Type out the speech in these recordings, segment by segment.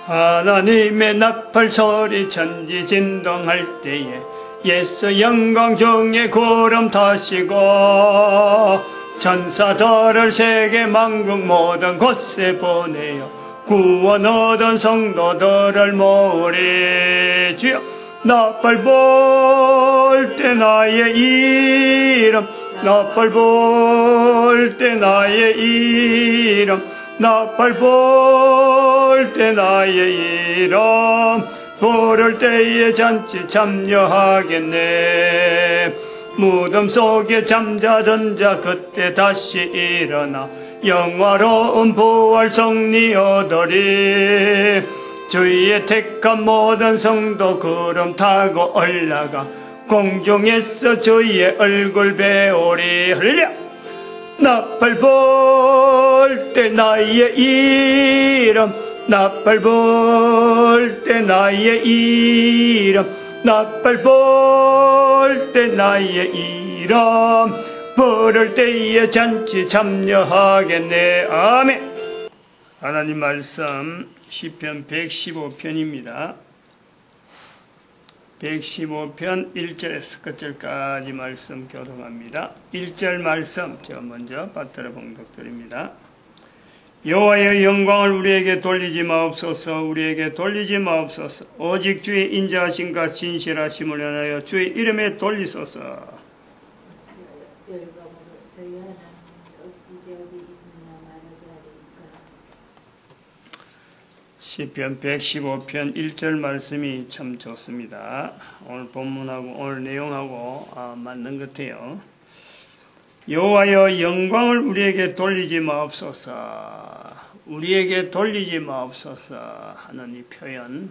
하나님의 나팔 소리 천지 진동할 때에 예수 영광 중에 구름 타시고 천사들을 세계 만국 모든 곳에 보내어 구원 얻은 성도들을 모으리. 주여 나팔 불 때 나의 이름, 나팔 불 때 나의 이름, 나팔 불 때 나의 이름, 부를 때에 잔치 참여하겠네. 무덤 속에 잠자던 자 그때 다시 일어나 영화로운 부활 승리 얻으리. 주의 택한 모든 성도 구름 타고 올라가 공중에서 주의 얼굴 배우리. 할렐루야. 나팔 불 때 나의 이름, 나팔 불 때 나의 이름, 나팔 불 때 나의 이름, 부를 때에 잔치 참여하겠네. 아멘. 하나님 말씀 시편 115편입니다. 115편 1절에서 끝절까지 말씀 교독합니다. 1절 말씀 제가 먼저 받들어 봉독드립니다. 여호와의 영광을 우리에게 돌리지 마옵소서. 우리에게 돌리지 마옵소서. 오직 주의 인자하심과 진실하심을 인하여 주의 이름에 돌리소서. 시편 115편 1절 말씀이 참 좋습니다. 오늘 본문하고 오늘 내용하고 맞는 것 같아요. 여호와여 영광을 우리에게 돌리지 마옵소서. 우리에게 돌리지 마옵소서 하는 이 표현,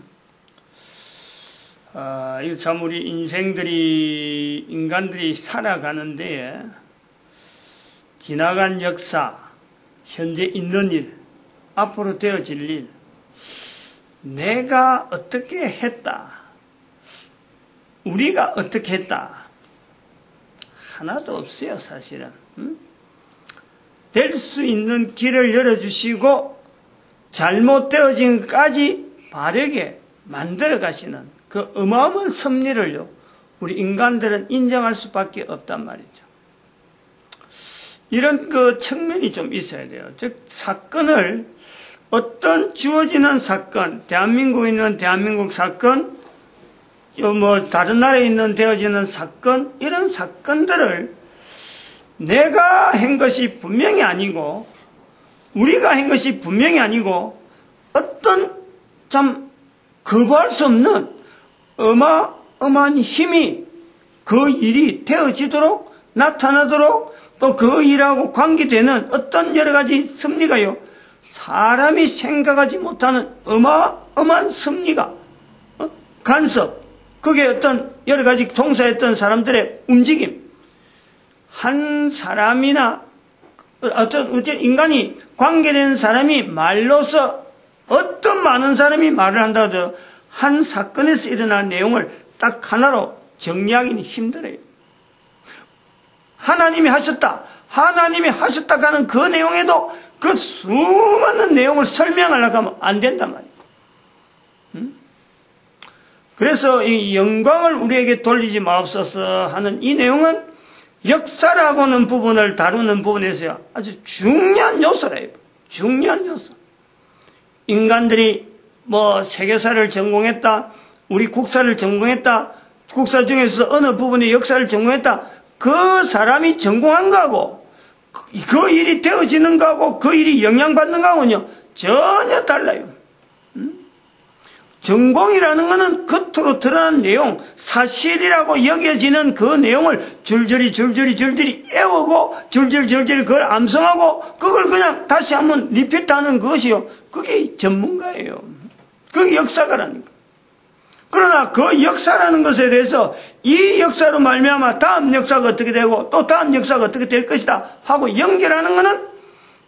이거 참 우리 인간들이 살아가는데 지나간 역사, 현재 있는 일, 앞으로 되어질 일, 내가 어떻게 했다, 우리가 어떻게 했다, 하나도 없어요. 사실은 될 수 있는 길을 열어주시고 잘못되어진 것까지 바르게 만들어 가시는 그 어마어마한 섭리를요, 우리 인간들은 인정할 수밖에 없단 말이죠. 이런 그 측면이 좀 있어야 돼요. 즉 사건을, 어떤 주어지는 사건, 대한민국에 있는 대한민국 사건, 다른 나라에 있는 되어지는 사건, 이런 사건들을 내가 한 것이 분명히 아니고, 우리가 한 것이 분명히 아니고, 어떤 참 거부할 수 없는 어마어마한 힘이 그 일이 되어지도록, 나타나도록, 또 그 일하고 관계되는 어떤 여러 가지 섭리가요, 사람이 생각하지 못하는 어마어마한 섭리가, 간섭, 그게 어떤 여러 가지 종사했던 사람들의 움직임, 한 사람이나 어떤 인간이 관계되는 사람이 말로서 어떤 많은 사람이 말을 한다고 해도 한 사건에서 일어난 내용을 딱 하나로 정리하기는 힘들어요. 하나님이 하셨다 하는 그 내용에도 그 수많은 내용을 설명하려고 하면 안 된단 말이에요. 그래서 이 영광을 우리에게 돌리지 마옵소서 하는 이 내용은 역사라고는 부분을 다루는 부분에서 아주 중요한 요소래요. 중요한 요소. 인간들이 세계사를 전공했다, 우리 국사를 전공했다, 국사 중에서 어느 부분의 역사를 전공했다, 그 사람이 전공한 거하고 그 일이 되어지는 거하고 그 일이 영향받는 거하고는요 전혀 달라요. 전공이라는 것은 겉으로 드러난 내용, 사실이라고 여겨지는 그 내용을 줄줄이 애우고 줄줄이 그걸 암송하고 그걸 그냥 다시 한번 리피트하는 것이요, 그게 전문가예요. 그게 역사가라니까. 그러나 그 역사라는 것에 대해서 이 역사로 말미암아 다음 역사가 어떻게 되고 또 다음 역사가 어떻게 될 것이다 하고 연결하는 것은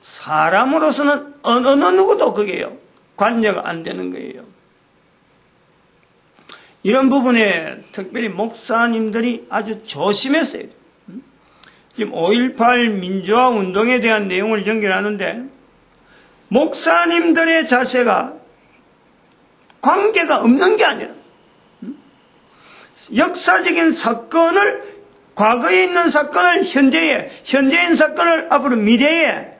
사람으로서는 어느 누구도 그게요 관여가 안 되는 거예요. 이런 부분에 특별히 목사님들이 아주 조심했어야 돼요. 지금 5.18 민주화 운동에 대한 내용을 연결하는데 목사님들의 자세가 관계가 없는 게 아니라 역사적인 사건을, 과거에 있는 사건을 현재에, 현재에 있는 사건을 앞으로 미래에,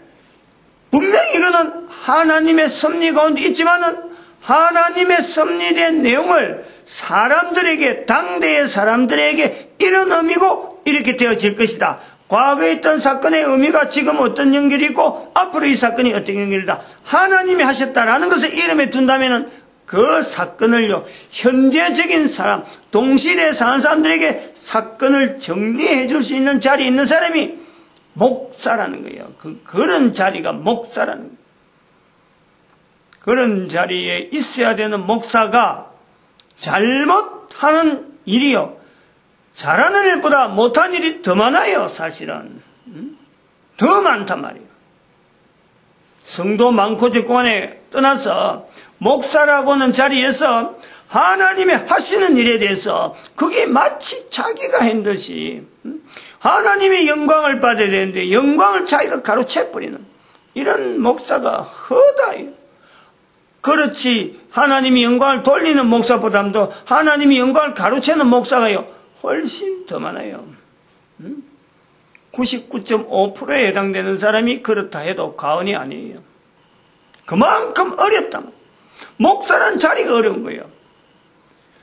분명히 이거는 하나님의 섭리 가운데 있지만은 하나님의 섭리된 내용을 사람들에게, 당대의 사람들에게 이런 의미고 이렇게 되어질 것이다. 과거에 있던 사건의 의미가 지금 어떤 연결이 있고 앞으로 이 사건이 어떤 연결이다. 하나님이 하셨다라는 것을 이름에 둔다면은 그 사건을요, 현재적인 사람, 동시대에 사는 사람들에게 사건을 정리해 줄 수 있는 자리에 있는 사람이 목사라는 거예요. 그런 자리가 목사라는 거예요. 그런 자리에 있어야 되는 목사가 잘못하는 일이요, 잘하는 일보다 못한 일이 더 많아요. 사실은 더 많단 말이에요. 성도 많고 적고 간에 떠나서 목사라고 하는 자리에서 하나님의 하시는 일에 대해서 그게 마치 자기가 한 듯이 하나님의 영광을 받아야 되는데 영광을 자기가 가로채버리는 이런 목사가 허다해요. 그렇지, 하나님이 영광을 돌리는 목사보다도 하나님이 영광을 가로채는 목사가요 훨씬 더 많아요. 99.5%에 해당되는 사람이 그렇다 해도 과언이 아니에요. 그만큼 어렵다. 목사란 자리가 어려운 거예요.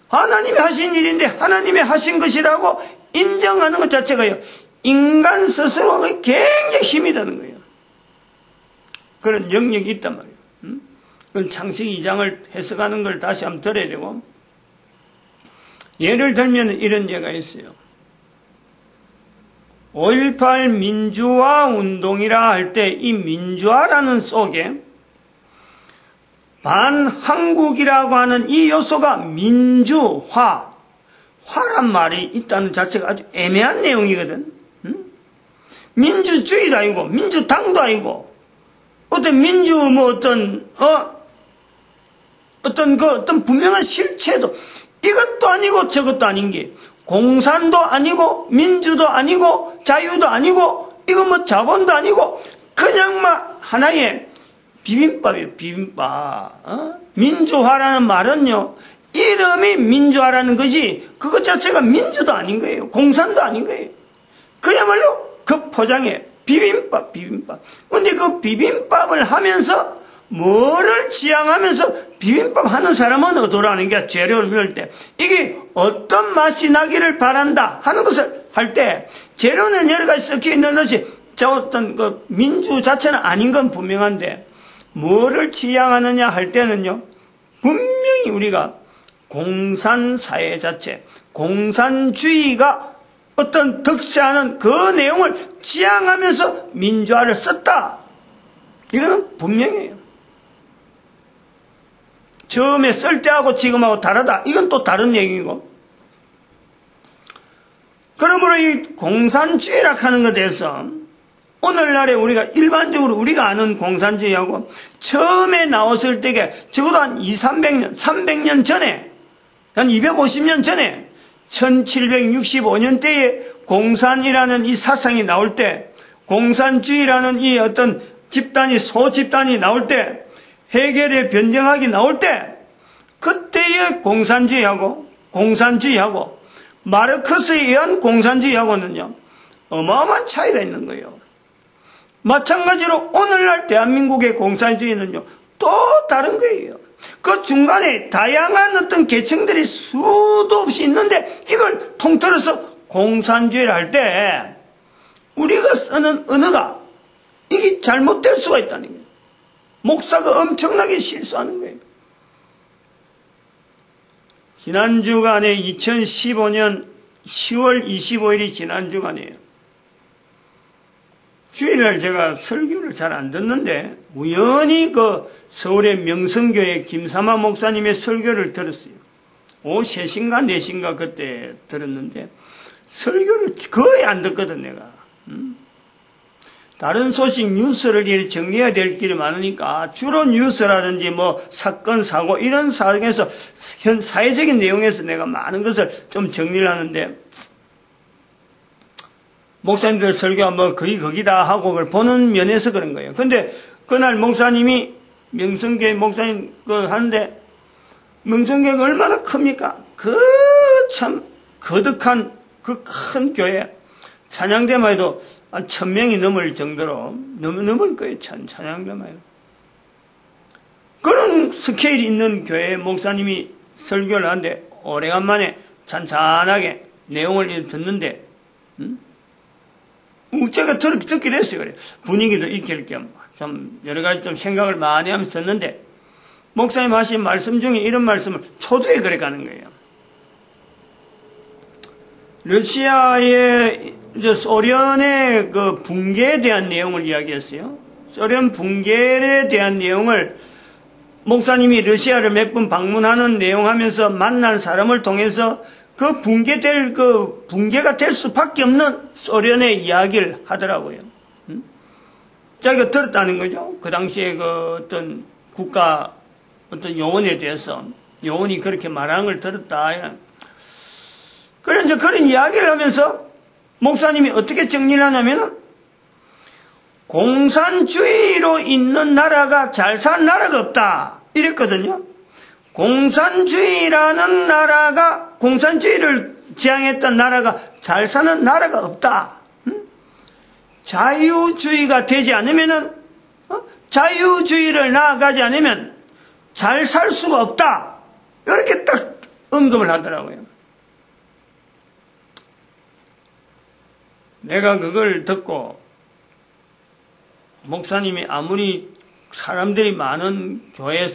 하나님이 하신 일인데 하나님이 하신 것이라고 인정하는 것 자체가요, 인간 스스로가 굉장히 힘이 드는 거예요. 그런 영역이 있단 말이에요. 그건 창세기 2장을 해석하는 걸 다시 한번 들어야 되고, 예를 들면 이런 예가 있어요. 5.18 민주화 운동이라 할 때 이 민주화라는 속에 반한국이라고 하는 이 요소가 민주화, 화란 말이 있다는 자체가 아주 애매한 내용이거든. 민주주의도 아니고 민주당도 아니고 어떤 민주 어떤 분명한 실체도 이것도 아니고 저것도 아닌 게, 공산도 아니고 민주도 아니고 자유도 아니고 이거 자본도 아니고 그냥 하나의 비빔밥이에요. 비빔밥. 민주화라는 말은요, 이름이 민주화라는 것이 그것 자체가 민주도 아닌 거예요. 공산도 아닌 거예요. 그야말로 그 포장에 비빔밥. 근데 그 비빔밥을 하면서 뭐를 지향하면서 비빔밥 하는 사람은 어떠라는 게, 재료를 넣을 때 이게 어떤 맛이 나기를 바란다 하는 것을 할 때 재료는 여러 가지 섞여 있는 것이 저 어떤 그 민주 자체는 아닌 건 분명한데, 뭐를 지향하느냐 할 때는요, 분명히 우리가 공산사회 자체, 공산주의가 어떤 득세하는 그 내용을 지향하면서 민주화를 썼다. 이거는 분명해요. 처음에 쓸 때하고 지금하고 다르다. 이건 또 다른 얘기고. 그러므로 이 공산주의라 하는 것에 대해서 오늘날에 우리가 일반적으로 우리가 아는 공산주의하고 처음에 나왔을 때게 적어도 한 200~300년, 300년 전에, 한 250년 전에 1765년대에 공산이라는 이 사상이 나올 때, 공산주의라는 이 어떤 집단이, 소집단이 나올 때, 해결의 변정학이 나올 때, 그때의 공산주의하고 마르크스에 의한 공산주의하고는요, 어마어마한 차이가 있는 거예요. 마찬가지로 오늘날 대한민국의 공산주의는요, 또 다른 거예요. 그 중간에 다양한 어떤 계층들이 수도 없이 있는데 이걸 통틀어서 공산주의를 할 때 우리가 쓰는 언어가 이게 잘못될 수가 있다는 거예요. 목사가 엄청나게 실수하는 거예요. 지난 주간에 2015년 10월 25일이 지난 주간이에요. 주일날 제가 설교를 잘 안 듣는데 우연히 그 서울의 명성교회 김삼아 목사님의 설교를 들었어요. 오후 3시인가 4시인가 그때 들었는데 설교를 거의 안 듣거든 내가. 다른 소식 뉴스를 이렇게 정리해야 될 길이 많으니까 주로 뉴스라든지 사건 사고 이런 상황에서 현 사회적인 내용에서 내가 많은 것을 좀 정리를 하는데, 목사님들 설교가 거의 거기다 하고 그걸 보는 면에서 그런 거예요. 근데 그날 목사님이 명성교회 목사님 하는데 명성교회가 얼마나 큽니까? 그 참 거득한 그 큰 교회, 찬양대만 해도 한 1000명이 넘을 정도로, 넘을 거예요. 찬양대만 해도. 그런 스케일이 있는 교회에 목사님이 설교를 하는데, 오래간만에 잔잔하게 내용을 듣는데, 제가 듣기로 했어요. 그래. 분위기도 익힐 겸, 좀 여러 가지 좀 생각을 많이 하면서 듣는데, 목사님 하신 말씀 중에 이런 말씀을 초두에 그래 가는 거예요. 러시아의, 소련의 그 붕괴에 대한 내용을 이야기했어요. 소련 붕괴에 대한 내용을 목사님이 러시아를 몇 번 방문하는 내용 하면서 만난 사람을 통해서 그 붕괴가 될 수밖에 없는 소련의 이야기를 하더라고요. 자기가 들었다는 거죠. 그 당시에 그 어떤 국가, 어떤 요원에 대해서, 요원이 그렇게 말하는 걸 들었다. 그런 이야기를 하면서 목사님이 어떻게 정리를 하냐면은, 공산주의로 있는 나라가 잘 산 나라가 없다. 이랬거든요. 공산주의라는 나라가, 공산주의를 지향했던 나라가 잘 사는 나라가 없다. 자유주의가 되지 않으면은, 자유주의를 나아가지 않으면 잘 살 수가 없다. 이렇게 딱 언급을 하더라고요. 내가 그걸 듣고, 목사님이 아무리 사람들이 많은 교회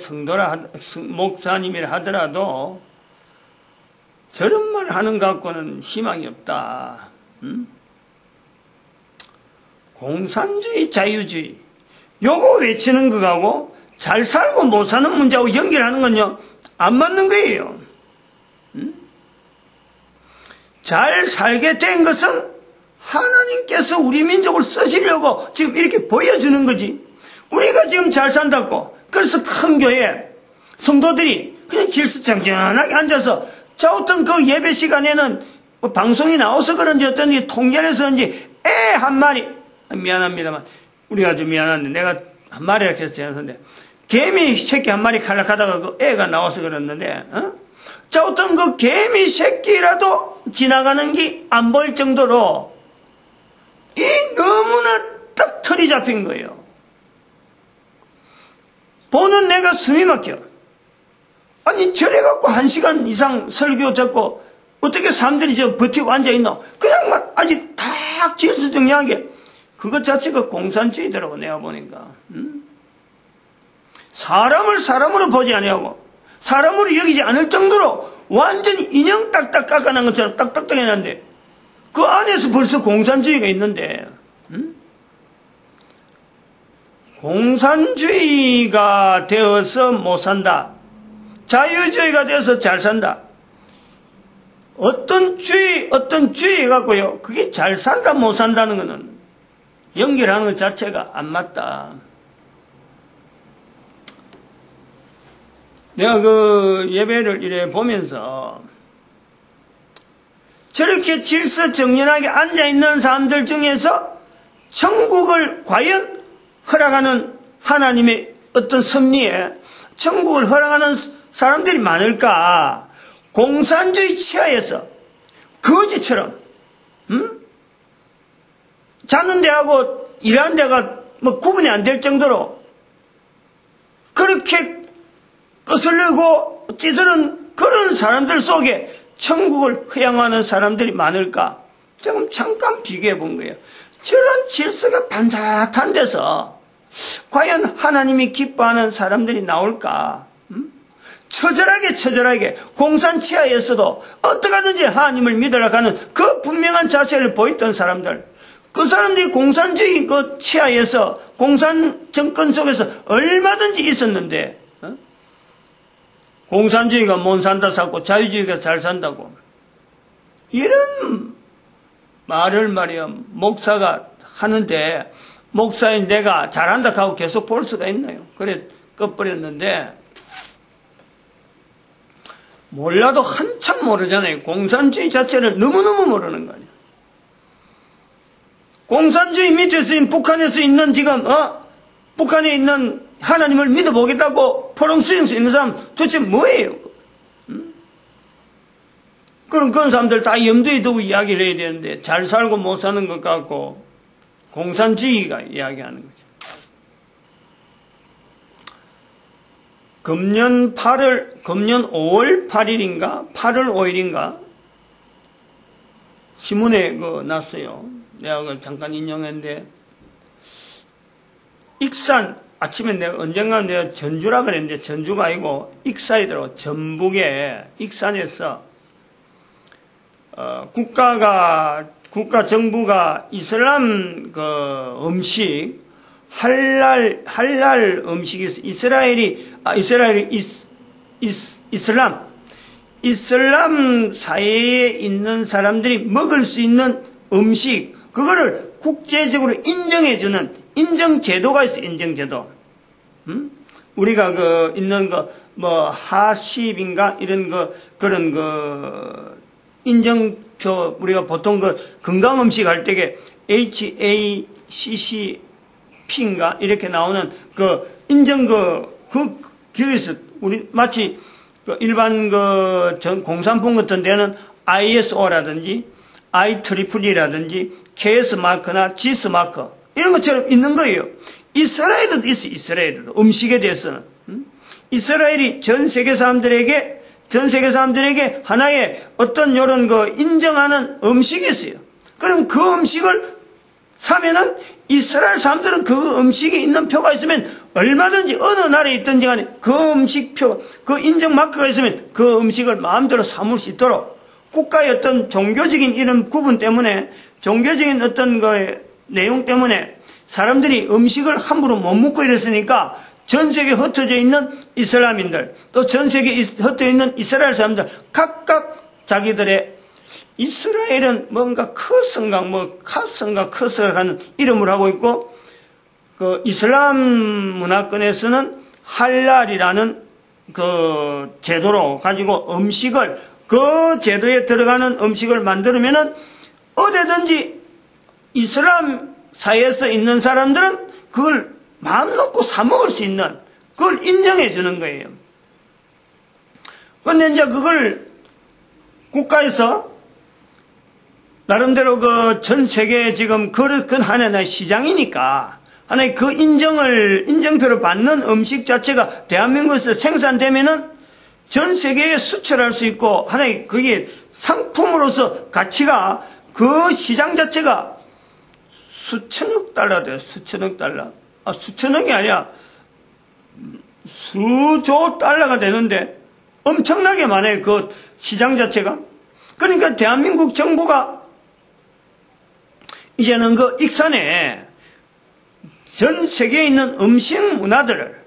목사님이라 하더라도 저런 말 하는 것 갖고는 희망이 없다. 공산주의, 자유주의, 요거 외치는 거하고 잘 살고 못 사는 문제하고 연결하는 건요, 안 맞는 거예요. 잘 살게 된 것은 하나님께서 우리 민족을 쓰시려고 지금 이렇게 보여주는 거지. 우리가 지금 잘 산다고. 그래서 큰 교회 성도들이 그냥 질서장전하게 앉아서 어떤 그 예배 시간에는 뭐 방송이 나와서 그런지 어떤지 통전해서인지 애 한 마리, 미안합니다만 우리가 좀 미안한데 내가 한 마리라 했어요. 근데 개미 새끼 한 마리 칼락하다가 그 애가 나와서 그랬는데, 어떤 그 개미 새끼라도 지나가는 게 안 보일 정도로 이 너무나 딱 털이 잡힌 거예요. 보는 내가 숨이 막혀. 아니 저래갖고 1시간 이상 설교 듣고 어떻게 사람들이 버티고 앉아있노? 그냥 막 아직 딱 질서정연하게. 그것 자체가 공산주의더라고 내가 보니까. 사람을 사람으로 보지 아니하고 사람으로 여기지 않을 정도로 완전히 인형 딱딱 깎아낸 것처럼 딱딱딱 해놨는데 그 안에서 벌써 공산주의가 있는데, 공산주의가 되어서 못 산다. 자유주의가 되어서 잘 산다. 어떤 주의 갖고요, 그게 잘 산다, 못 산다는 거는 연결하는 것 자체가 안 맞다. 내가 그 예배를 이래 보면서 저렇게 질서정연하게 앉아있는 사람들 중에서 천국을 과연 허락하는 하나님의 어떤 섭리에 천국을 허락하는 사람들이 많을까? 공산주의 치하에서 거지처럼 자는 데하고 일하는 데가 뭐 구분이 안 될 정도로 그렇게 거슬리고 찌드는 그런 사람들 속에 천국을 허용하는 사람들이 많을까? 조금 잠깐 비교해 본 거예요. 저런 질서가 반듯한 데서 과연 하나님이 기뻐하는 사람들이 나올까? 처절하게 공산치하에서도 어떻게 하든지 하나님을 믿으라 하는 그 분명한 자세를 보였던 사람들, 그 사람들이 공산주의 그 치하에서 공산 정권 속에서 얼마든지 있었는데, 공산주의가 못 산다 사고 자유주의가 잘 산다고 이런 말을 말이야 목사가 하는데, 목사인 내가 잘한다 하고 계속 볼 수가 있나요? 그래 꺼버렸는데, 몰라도 한참 모르잖아요. 공산주의 자체를 너무너무 모르는 거 아니야. 공산주의 밑에서 북한에서 있는 지금 북한에 있는 하나님을 믿어보겠다고 포롱수용소 있는 사람 도대체 뭐예요? 그런 사람들 다 염두에 두고 이야기를 해야 되는데 잘 살고 못 사는 것 같고 공산주의가 이야기하는 거죠. 금년 5월 8일인가 8월 5일인가 신문에 났어요. 내가 그걸 잠깐 인용했는데 익산 아침에 내가 언젠가 내가 전주라 그랬는데 전주가 아니고 익산이더라고. 전북의 익산에서 국가 정부가 이슬람 음식 할랄 음식이 있어. 이슬람 사회에 있는 사람들이 먹을 수 있는 음식, 그거를 국제적으로 인정해주는 인정제도가 있어, 인정제도. 우리가 있는 하십인가? 그런 인정표, 우리가 보통 건강음식 할 때에 HACCP인가? 이렇게 나오는 기회에서 우리 마치 일반 공산품 같은 데는 ISO라든지 IEEE라든지 KS 마크나 GS 마크 이런 것처럼 있는 거예요. 이스라엘도 있어, 이스라엘도 음식에 대해서는. 이스라엘이 전 세계 사람들에게 하나의 어떤 요런 인정하는 음식이 있어요. 그럼 그 음식을 사면은 이스라엘 사람들은 그 음식이 있는 표가 있으면 얼마든지 어느 나라에 있든지 간에 그 음식표, 그 인정 마크가 있으면 그 음식을 마음대로 삼을 수 있도록 국가의 어떤 종교적인 이런 구분 때문에, 종교적인 어떤 내용 때문에 사람들이 음식을 함부로 못 먹고 이랬으니까 전 세계에 흩어져 있는 이슬람인들, 또 전 세계에 흩어져 있는 이스라엘 사람들 각각 자기들의 이스라엘은 뭔가 카스인가 하는 이름을 하고 있고, 이슬람 문화권에서는 할랄이라는 제도로 가지고 음식을, 그 제도에 들어가는 음식을 만들면은 어디든지 이슬람 사회에서 있는 사람들은 그걸 마음 놓고 사 먹을 수 있는, 그걸 인정해 주는 거예요. 그런데 이제 그걸 국가에서 나름대로 전 세계에 지금 그건 하나의 시장이니까 하나의 인정표를 받는 음식 자체가 대한민국에서 생산되면은 전 세계에 수출할 수 있고 하나의 그게 상품으로서 가치가 그 시장 자체가 수천억 달러 돼요. 수천억 달러. 수천억이 아니라 수조 달러가 되는데 엄청나게 많아요. 그 시장 자체가. 그러니까 대한민국 정부가 이제는 익산에 전 세계에 있는 음식 문화들을,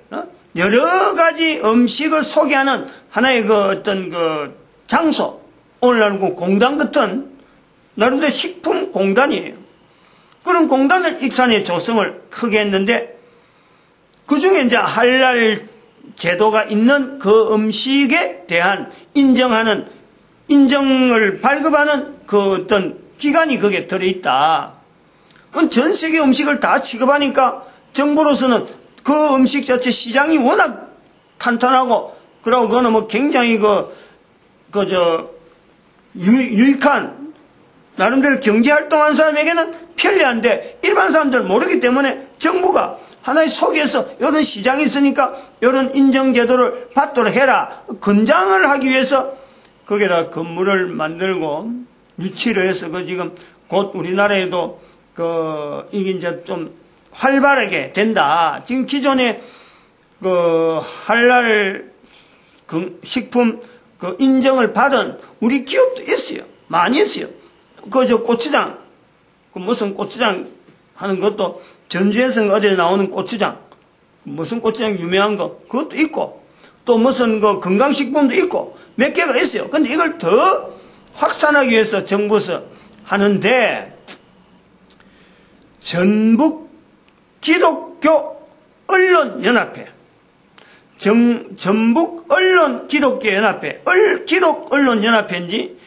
여러 가지 음식을 소개하는 하나의 장소, 오늘날 공단 같은 나름대로 식품 공단이에요. 그런 공단을 익산에 조성을 크게 했는데, 그 중에 이제 할랄 제도가 있는 그 음식에 대한 인정을 발급하는 어떤 기관이 거기에 들어있다. 그건 전 세계 음식을 다 취급하니까 정부로서는 그 음식 자체 시장이 워낙 탄탄하고, 그러고 그거는 굉장히 유익한, 나름대로 경제활동하는 사람에게는 편리한데 일반 사람들은 모르기 때문에 정부가 하나의 속에서 이런 시장이 있으니까 이런 인정제도를 받도록 해라. 권장을 하기 위해서 거기다 건물을 만들고 유치를 해서 지금 곧 우리나라에도 이게 이제 좀 활발하게 된다. 지금 기존에 할랄 식품 인정을 받은 우리 기업도 있어요. 많이 있어요. 고추장, 무슨 고추장 하는 것도 전주에서 어제 나오는 고추장, 무슨 고추장 유명한 거, 그것도 있고, 또 무슨 건강식품도 있고, 몇 개가 있어요. 근데 이걸 더 확산하기 위해서 정부에서 하는데, 전북 기독교 언론연합회, 전북 언론 기독교 연합회, 기독 언론연합회인지,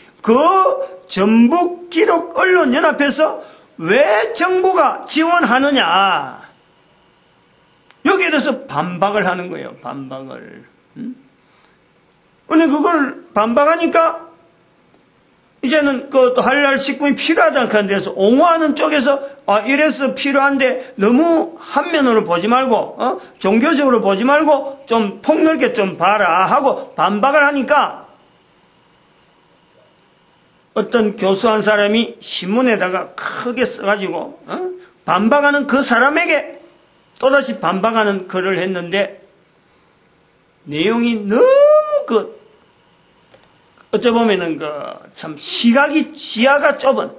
전북 기독 언론연합회에서 왜 정부가 지원하느냐, 여기에 대해서 반박을 하는 거예요. 반박을. 근데 그걸 반박하니까 이제는 그 할랄 식품이 필요하다 그런 데서 옹호하는 쪽에서 이래서 필요한데 너무 한면으로 보지 말고 종교적으로 보지 말고 좀 폭넓게 좀 봐라 하고 반박을 하니까 어떤 교수 한 사람이 신문에다가 크게 써가지고 반박하는 그 사람에게 또다시 반박하는 글을 했는데 내용이 너무 어찌 보면은 참 시야가 좁은,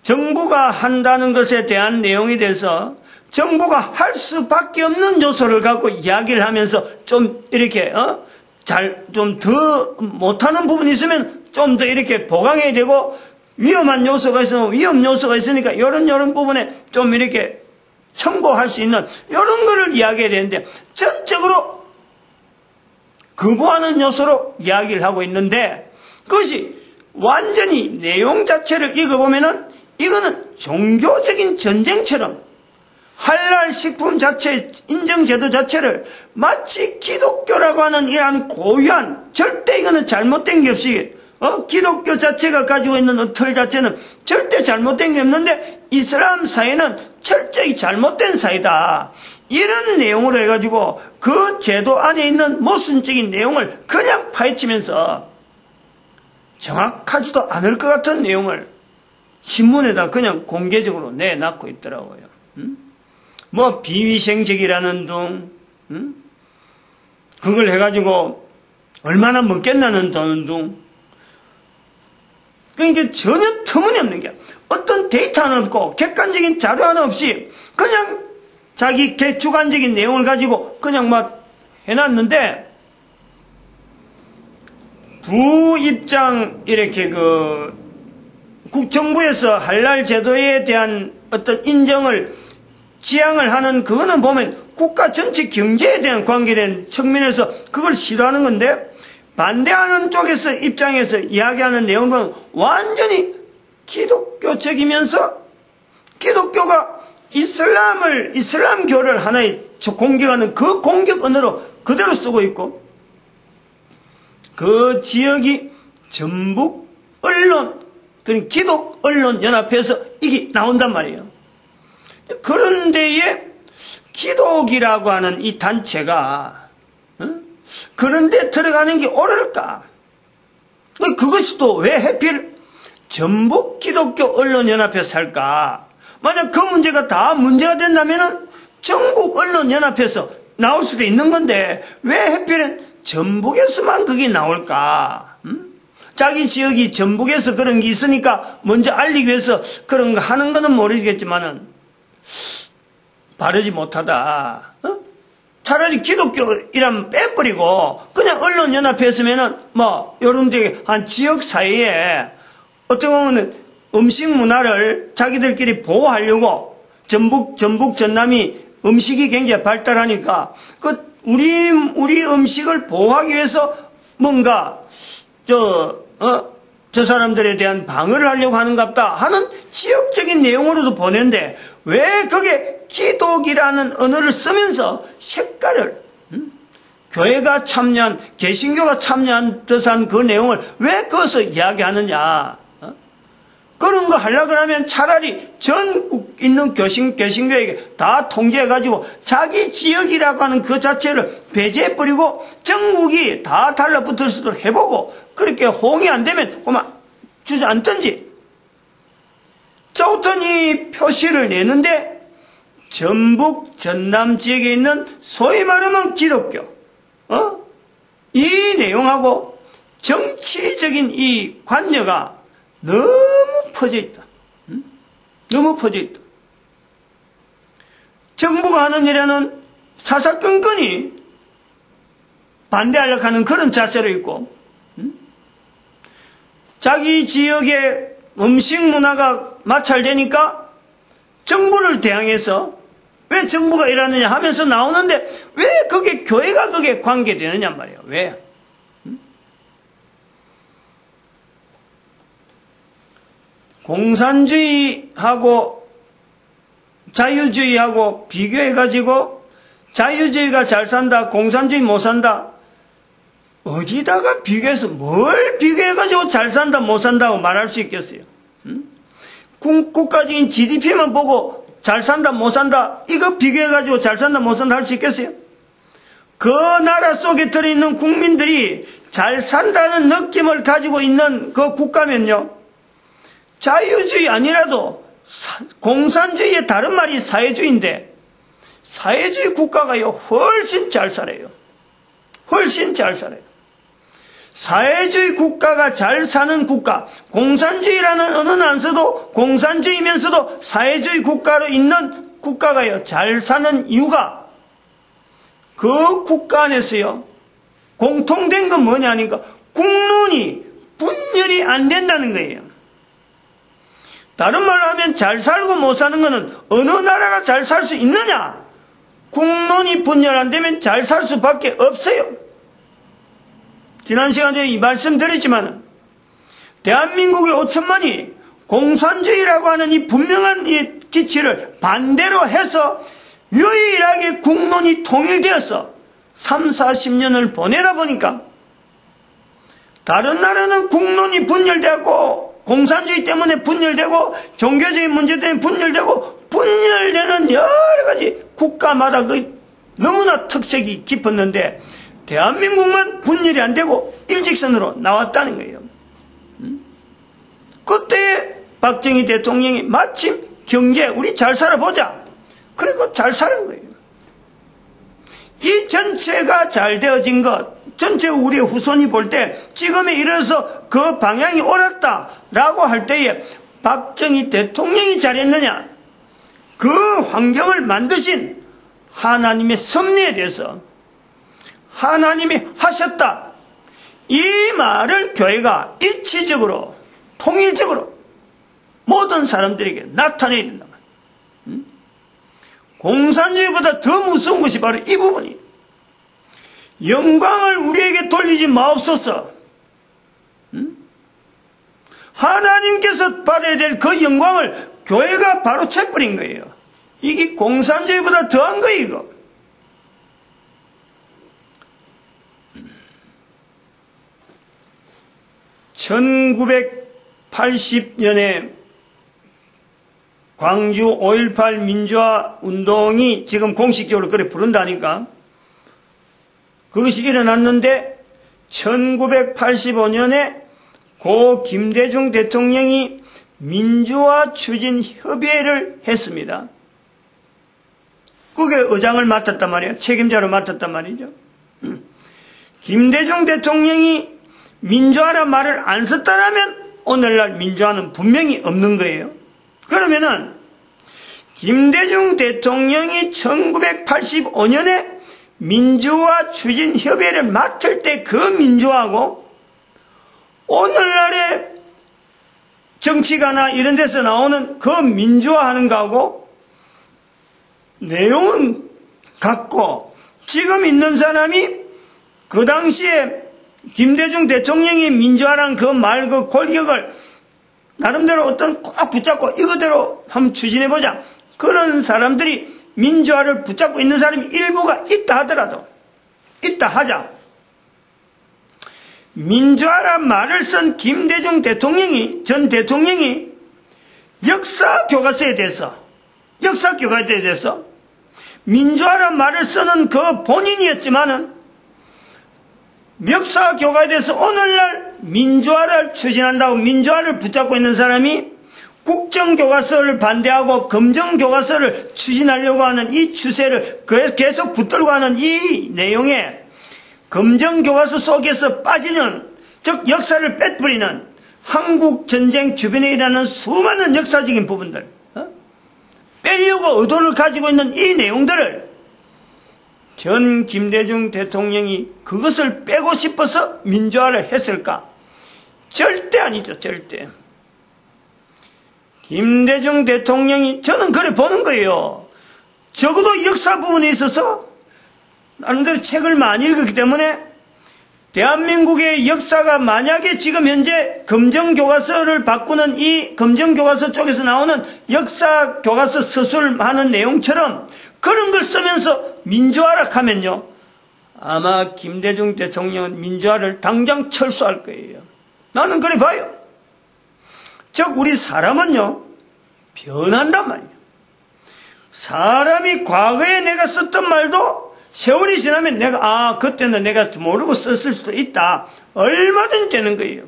정부가 한다는 것에 대한 내용에 대해서 정부가 할 수밖에 없는 요소를 갖고 이야기를 하면서 좀 이렇게, 좀 더 못하는 부분이 있으면 좀 더 이렇게 보강해야 되고 위험한 요소가 있으면 위험 요소가 있으니까 이런 부분에 좀 이렇게 첨부할 수 있는 이런 거를 이야기해야 되는데 전적으로 거부하는 요소로 이야기를 하고 있는데 그것이 완전히 내용 자체를 읽어보면은 이거는 종교적인 전쟁처럼 할랄 식품 자체 인정제도 자체를 마치 기독교라고 하는 이러한 고유한 절대 이거는 잘못된 게 없이 기독교 자체가 가지고 있는 틀 자체는 절대 잘못된 게 없는데 이슬람 사회는 철저히 잘못된 사회다. 이런 내용으로 해가지고 그 제도 안에 있는 모순적인 내용을 그냥 파헤치면서 정확하지도 않을 것 같은 내용을 신문에다 그냥 공개적으로 내놨고 있더라고요. 뭐 비위생적이라는 둥, 그걸 해가지고 얼마나 먹겠나는 둥. 그러니까 전혀 터무니없는 게 어떤 데이터 하나 없고 객관적인 자료 하나 없이 그냥 자기 주관적인 내용을 가지고 그냥 막 해놨는데 두 입장 이렇게 정부에서 할랄 제도에 대한 어떤 인정을 지향을 하는 그거는 보면 국가 전체 경제에 대한 관계된 측면에서 그걸 싫어하는 건데 반대하는 쪽에서 입장에서 이야기하는 내용은 완전히 기독교적이면서 기독교가 이슬람교를 하나의 공격하는 그 공격 언어로 그대로 쓰고 있고 그 지역이 전북 언론, 그러니까 기독 언론 연합회에서 이게 나온단 말이에요. 그런데에 기독이라고 하는 이 단체가 그런데 들어가는 게 옳을까? 그것이 또 왜 하필 전북 기독교 언론 연합회에서 할까? 만약 그 문제가 다 문제가 된다면은 전국 언론 연합회에서 나올 수도 있는 건데 왜 하필은 전북에서만 그게 나올까? 자기 지역이 전북에서 그런 게 있으니까 먼저 알리기 위해서 그런 거 하는 거는 모르겠지만은 바르지 못하다. 차라리 기독교 이란 빼버리고 그냥 언론 연합회 했으면은 뭐 요런 데 한 지역 사회에 어떻게 보면은 음식 문화를 자기들끼리 보호하려고 전북 전남이 음식이 굉장히 발달하니까 우리 음식을 보호하기 위해서 뭔가 저 사람들에 대한 방어를 하려고 하는갑다 하는 지역적인 내용으로도 보낸데 왜 그게 기독이라는 언어를 쓰면서 색깔을 교회가 참여한 개신교가 참여한 듯한 그 내용을 왜 거기서 이야기하느냐. 그런 거 하려고 그러면 차라리 전국 있는 개신교에게 다 통제해가지고 자기 지역이라고 하는 그 자체를 배제해버리고 전국이 다 달라붙을 수도 해보고 그렇게 호응이 안 되면 그만 주저앉든지. 자우턴 이 표시를 내는데 전북 전남 지역에 있는 소위 말하면 기독교 이 내용하고 정치적인 이 관여가 너무 퍼져 있다. 너무 퍼져 있다. 정부가 하는 일에는 사사건건이 반대하려고 하는 그런 자세로 있고 자기 지역의 음식 문화가 마찰되니까 정부를 대항해서 왜 정부가 이러느냐 하면서 나오는데 왜 그게 교회가 그게 관계되느냐 말이에요. 왜? 공산주의하고 자유주의하고 비교해가지고 자유주의가 잘 산다, 공산주의 못 산다. 어디다가 비교해서 뭘 비교해가지고 잘 산다 못 산다고 말할 수 있겠어요? 국가적인 GDP만 보고 잘 산다 못 산다 이거 비교해가지고 잘 산다 못 산다 할 수 있겠어요? 그 나라 속에 들어있는 국민들이 잘 산다는 느낌을 가지고 있는 그 국가면요, 자유주의 아니라도 공산주의의 다른 말이 사회주의인데, 사회주의 국가가요 훨씬 잘 살아요. 훨씬 잘 살아요. 사회주의 국가가 잘 사는 국가, 공산주의라는 언어는 안 써도 공산주의면서도 사회주의 국가로 있는 국가가요 잘 사는 이유가 그 국가 안에서요 공통된 건 뭐냐니까 국론이 분열이 안 된다는 거예요. 다른 말로 하면 잘 살고 못 사는 거는 어느 나라가 잘 살 수 있느냐, 국론이 분열 안 되면 잘 살 수밖에 없어요. 지난 시간에 이 말씀 드렸지만 대한민국의 5천만이 공산주의라고 하는 이 분명한 이 기치를 반대로 해서 유일하게 국론이 통일되어서 3, 40년을 보내다 보니까 다른 나라는 국론이 분열되고 공산주의 때문에 분열되고 종교적인 문제 때문에 분열되고 분열되는 여러 가지 국가마다 그 너무나 특색이 깊었는데 대한민국만 분열이 안 되고 일직선으로 나왔다는 거예요. 그때 박정희 대통령이 마침 경제 우리 잘 살아보자. 그리고 잘 사는 거예요. 이 전체가 잘 되어진 것, 전체 우리의 후손이 볼 때 지금에 이르러서 그 방향이 옳았다라고 할 때에 박정희 대통령이 잘했느냐, 그 환경을 만드신 하나님의 섭리에 대해서 하나님이 하셨다, 이 말을 교회가 일치적으로 통일적으로 모든 사람들에게 나타내야 된다. 공산주의보다 더 무서운 것이 바로 이 부분이, 영광을 우리에게 돌리지 마옵소서. 하나님께서 받아야 될 그 영광을 교회가 바로 채버린 거예요. 이게 공산주의보다 더한 거예요, 이거. (1980년에) 광주 5.18 민주화 운동이 지금 공식적으로 그래 부른다니까, 그것이 일어났는데 1985년에 고 김대중 대통령이 민주화 추진 협의회를 했습니다. 그게 의장을 맡았단 말이에요. 책임자로 맡았단 말이죠. 김대중 대통령이 민주화란 말을 안 썼다라면 오늘날 민주화는 분명히 없는 거예요. 그러면은 김대중 대통령이 1985년에 민주화 추진 협의회를 맡을 때 그 민주화하고 오늘날의 정치가나 이런 데서 나오는 그 민주화하는 거하고 내용은 같고, 지금 있는 사람이 그 당시에 김대중 대통령이 민주화란 그 말, 그 골격을 나름대로 어떤 꼭 붙잡고 이거대로 한번 추진해보자, 그런 사람들이 민주화를 붙잡고 있는 사람이 일부가 있다 하더라도, 있다 하자, 민주화란 말을 쓴 김대중 대통령이, 전 대통령이 역사 교과서에 대해서 민주화란 말을 쓰는 그 본인이었지만은 역사 교과에 대해서 오늘날 민주화를 추진한다고 민주화를 붙잡고 있는 사람이 국정교과서를 반대하고 검정교과서를 추진하려고 하는 이 추세를 계속 붙들고 하는 이 내용에 검정교과서 속에서 빠지는, 즉 역사를 빼버리는 한국전쟁 주변에 일어나는 수많은 역사적인 부분들, 빼려고 의도를 가지고 있는 이 내용들을 전 김대중 대통령이 그것을 빼고 싶어서 민주화를 했을까? 절대 아니죠, 절대. 김대중 대통령이, 저는 그래 보는 거예요. 적어도 역사 부분에 있어서 나름대로 책을 많이 읽었기 때문에 대한민국의 역사가 만약에 지금 현재 검정교과서를 바꾸는 이 검정교과서 쪽에서 나오는 역사교과서 서술하는 내용처럼 그런 걸 쓰면서 민주화라 하면요, 아마 김대중 대통령은 민주화를 당장 철수할 거예요. 나는 그래 봐요. 즉 우리 사람은요 변한단 말이에요. 사람이 과거에 내가 썼던 말도 세월이 지나면 내가 그때는 내가 모르고 썼을 수도 있다. 얼마든 되는 거예요.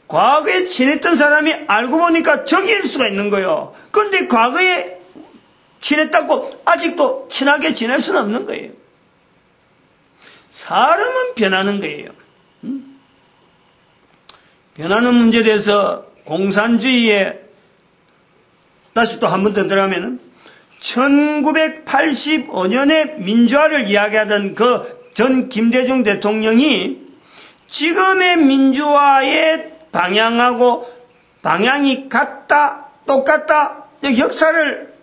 과거에 친했던 사람이 알고 보니까 적일 수가 있는 거예요. 그런데 과거에 친했다고 아직도 친하게 지낼 수는 없는 거예요. 사람은 변하는 거예요. 변하는 문제에 대해서 공산주의에 다시 또 한 번 더 들어가면은 1985년에 민주화를 이야기하던 그 전 김대중 대통령이 지금의 민주화의 방향하고 방향이 같다, 똑같다, 역사를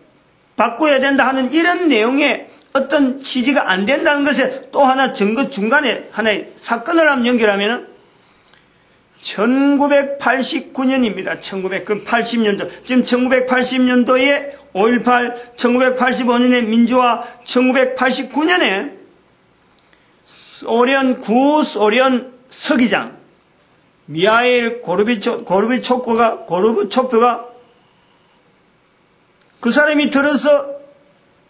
바꿔야 된다 하는 이런 내용의 어떤 취지가 안 된다는 것에 또 하나 증거 중간에 하나의 사건을 한번 연결하면은 1989년입니다. 1980년도. 지금 1980년도에 5.18, 1985년에 민주화, 1989년에 구소련 서기장 미하일 고르바초프가 그 사람이 들어서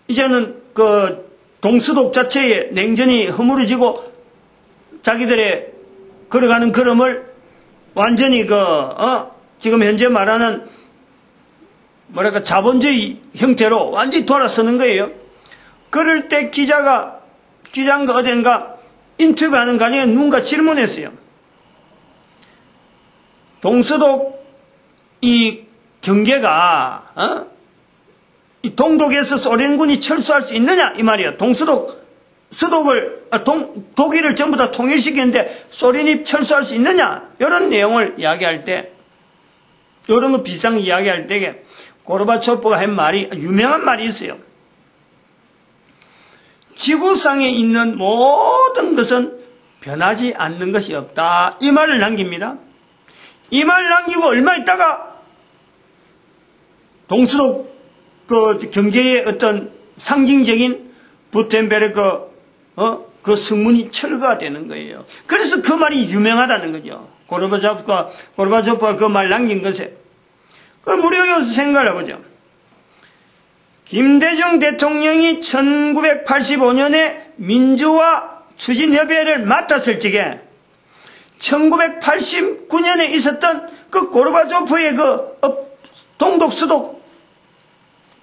이제는 그 동서독 자체에 냉전이 허물어지고 자기들의 걸어가는 걸음을 완전히 지금 현재 말하는 자본주의 형태로 완전히 돌아서는 거예요. 그럴 때 기자가 어딘가 인터뷰하는 과정에 누군가 질문했어요. 동서독 이 경계가 이 동독에서 소련군이 철수할 수 있느냐 이 말이에요. 독일을 전부 다 통일시켰는데 소련이 철수할 수 있느냐 이런 내용을 이야기할 때 이런 거 비슷한 거 이야기할 때 고르바초프가 한 말이 유명한 말이 있어요. 지구상에 있는 모든 것은 변하지 않는 것이 없다. 이 말을 남깁니다. 이 말을 남기고 얼마 있다가 동서독 그 경제의 어떤 상징적인 부텐베르크 그 성문이 철거가 되는 거예요. 그래서 그 말이 유명하다는 거죠. 고르바초프가 그 말 남긴 것에 무려 여기서 생각을 해보죠. 김대중 대통령이 1985년에 민주화 추진협의회를 맡았을 적에 1989년에 있었던 그 고르바초프의 그 동독 서독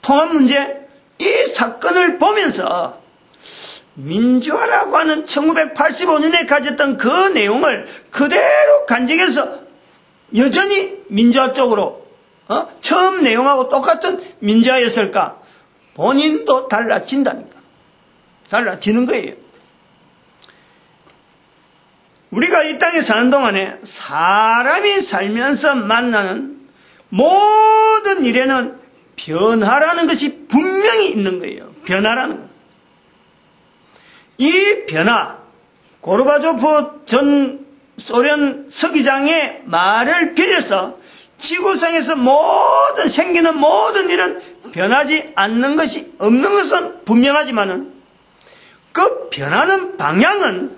통합 문제 이 사건을 보면서 민주화라고 하는 1985년에 가졌던 그 내용을 그대로 간직해서 여전히 민주화 쪽으로 처음 내용하고 똑같은 민주화였을까? 본인도 달라진다니까. 달라지는 거예요. 우리가 이 땅에 사는 동안에 사람이 살면서 만나는 모든 일에는 변화라는 것이 분명히 있는 거예요. 변화라는 것. 이 변화, 고르바초프 전 소련 서기장의 말을 빌려서 지구상에서 생기는 모든 일은 변하지 않는 것이 없는 것은 분명하지만은 그 변하는 방향은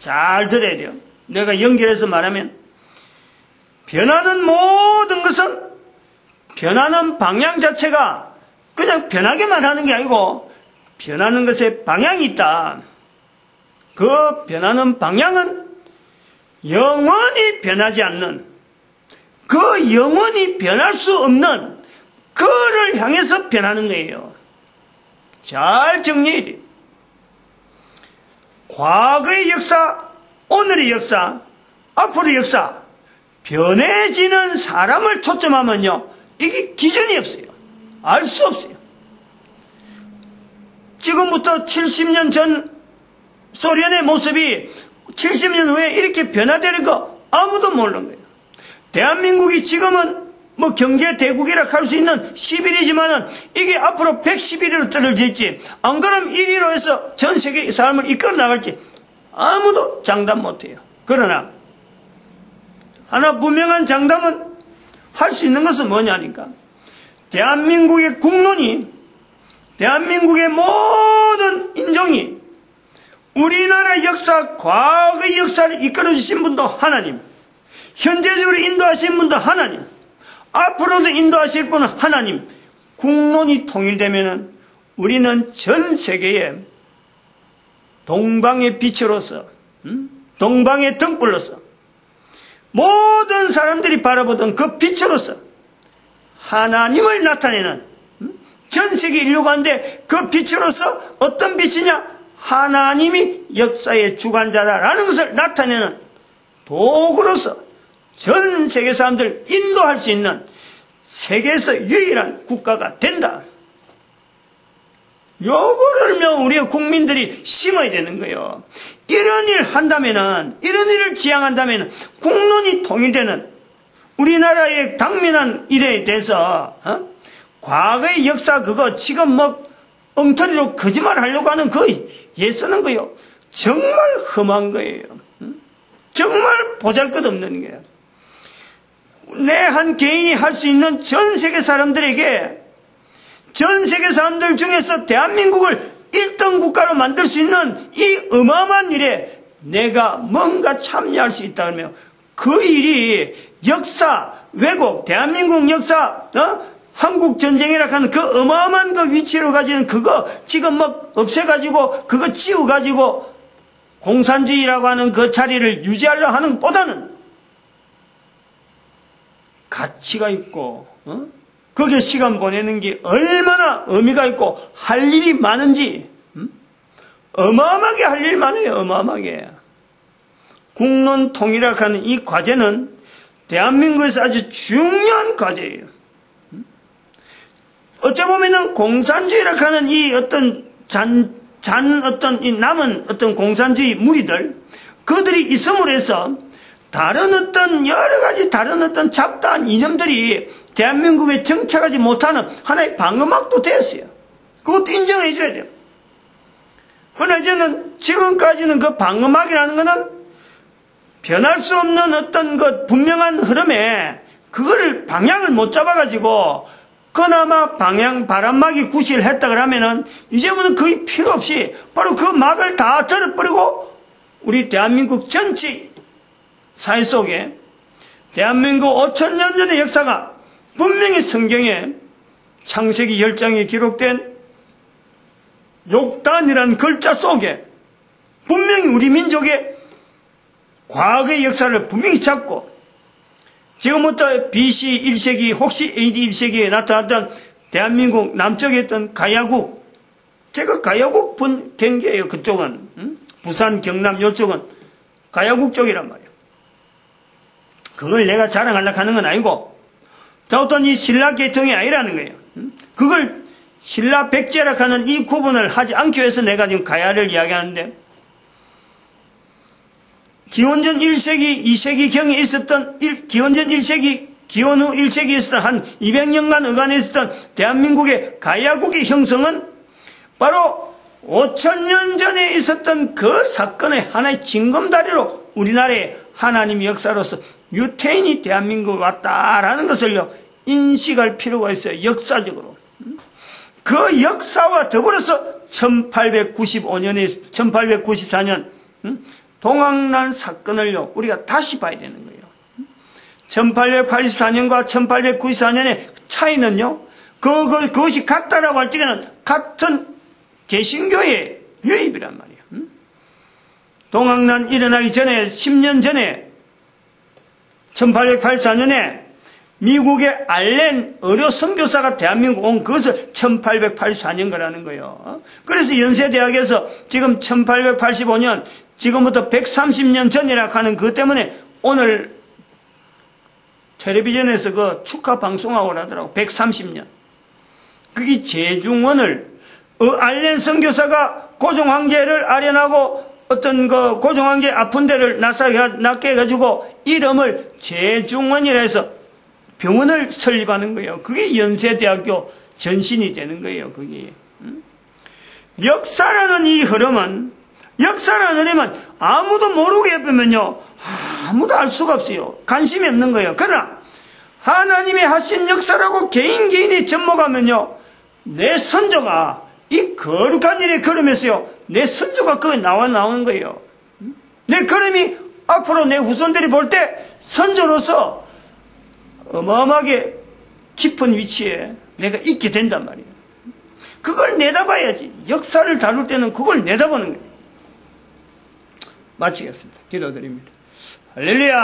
잘 들어야 돼요. 내가 연결해서 말하면 변하는 모든 것은 변하는 방향 자체가 그냥 변하게만 하는 게 아니고 변하는 것에 방향이 있다. 그 변하는 방향은 영원히 변하지 않는 그 영원히 변할 수 없는 그를 향해서 변하는 거예요. 잘 정리해야 돼요. 과거의 역사, 오늘의 역사, 앞으로의 역사, 변해지는 사람을 초점하면요. 이게 기준이 없어요. 알 수 없어요. 지금부터 70년 전 소련의 모습이 70년 후에 이렇게 변화되는 거 아무도 모르는 거예요. 대한민국이 지금은 경제 대국이라 할 수 있는 11위지만은 이게 앞으로 111위로 떨어져 있지. 안 그러면 1위로 해서 전 세계 사람을 이끌어 나갈지 아무도 장담 못해요. 그러나 하나 분명한 장담은 할 수 있는 것은 뭐냐니까. 대한민국의 국론이 대한민국의 모든 인종이 우리나라 역사, 과거의 역사를 이끌어 주신 분도 하나님, 현재적으로 인도하신 분도 하나님, 앞으로도 인도하실 분은 하나님. 국론이 통일되면 우리는 전 세계에 동방의 빛으로서, 동방의 등불로서, 모든 사람들이 바라보던 그 빛으로서 하나님을 나타내는, 전 세계 인류 가운데 그 빛으로서 어떤 빛이냐? 하나님이 역사의 주관자다라는 것을 나타내는 도구로서 전 세계 사람들을 인도할 수 있는 세계에서 유일한 국가가 된다. 요거를 우리 국민들이 심어야 되는 거예요. 이런 일 한다면은, 이런 일을 지향한다면 국론이 통일되는 우리나라의 당면한 일에 대해서 과거의 역사 그거 지금 엉터리로 거짓말 하려고 하는 그 예쓰는 거예요. 정말 험한 거예요. 정말 보잘것없는 거예요. 내 한 개인이 할 수 있는 전 세계 사람들에게, 전 세계 사람들 중에서 대한민국을 1등 국가로 만들 수 있는 이 어마어마한 일에 내가 뭔가 참여할 수 있다 그러면 그 일이 역사, 왜곡, 대한민국 역사, 한국 전쟁이라 하는 그 어마어마한 그 위치로 가지는 그거 지금 없애가지고 그거 지우가지고 공산주의라고 하는 그 자리를 유지하려고 하는 것보다는 가치가 있고, 거기에 시간 보내는 게 얼마나 의미가 있고 할 일이 많은지, 어마어마하게 할 일 많아요. 어마어마하게. 국론 통일이라고 하는 이 과제는 대한민국에서 아주 중요한 과제예요. 어쩌보면은 공산주의라고 하는 이 어떤 어떤 이 남은 어떤 공산주의 무리들, 그들이 있음으로 해서 다른 어떤 여러 가지 다른 어떤 잡다한 이념들이 대한민국에 정착하지 못하는 하나의 방어막도 됐어요. 그것도 인정해 줘야 돼요. 그러나 이제는 지금까지는 그 방어막이라는 것은 변할 수 없는 어떤 그 분명한 흐름에 그거를 방향을 못 잡아가지고 그나마 바람막이 구실을 했다 그러면은 이제부터는 거의 필요 없이 바로 그 막을 다 절어버리고 우리 대한민국 전체 사회 속에 대한민국 5,000년 전의 역사가 분명히 성경에 창세기 10장에 기록된 욕단이라는 글자 속에 분명히 우리 민족의 과거의 역사를 분명히 잡고 지금부터 BC 1세기 혹시 AD 1세기에 나타났던 대한민국 남쪽에 있던 가야국, 제가 가야국 경계예요. 그쪽은 부산 경남 이쪽은 가야국 쪽이란 말이에요. 그걸 내가 자랑하려고 하는 건 아니고 자 어떤 이 신라 계통이 아니라는 거예요. 그걸 신라 백제라고 하는 이 구분을 하지 않기 위해서 내가 지금 가야를 이야기하는데 기원전 1세기, 2세기경에 있었던 기원전 1세기, 기원 후 1세기에 있었던 한 200년간 어간에 있었던 대한민국의 가야국의 형성은 바로 5,000년 전에 있었던 그 사건의 하나의 징검다리로 우리나라의 하나님의 역사로서 유태인이 대한민국에 왔다라는 것을요 인식할 필요가 있어요. 역사적으로. 그 역사와 더불어서 1895년에 1894년 동학난 사건을요 우리가 다시 봐야 되는 거예요. 1884년과 1894년의 차이는요 그것이 같다라고 할 적에는 같은 개신교의 유입이란 말이에요. 동학난 일어나기 전에 10년 전에 1884년에 미국의 알렌 의료 선교사가 대한민국 온 그것을 1884년 거라는 거예요. 그래서 연세대학에서 지금 1885년 지금부터 130년 전이라고 하는 그것 때문에 오늘 텔레비전에서 그 축하 방송하고 하더라고. 130년. 그게 제중원을 알렌 선교사가 고종황제를 아련하고 어떤 그 고종황제 아픈 데를 낫게 해가지고 이름을 제중원이라 해서 병원을 설립하는 거예요. 그게 연세대학교 전신이 되는 거예요. 그게. 역사라는 이 흐름은 아무도 모르게 해보면요 아무도 알 수가 없어요. 관심이 없는 거예요. 그러나 하나님이 하신 역사라고 개인이 접목하면요 내 선조가 이 거룩한 일에 걸으면서요 내 선조가 거기 나오는 거예요. 내 걸음이 앞으로 내 후손들이 볼 때 선조로서 어마어마하게 깊은 위치에 내가 있게 된단 말이에요. 그걸 내다봐야지. 역사를 다룰 때는 그걸 내다보는 거예요. 마치겠습니다. 기도드립니다. 할렐루야.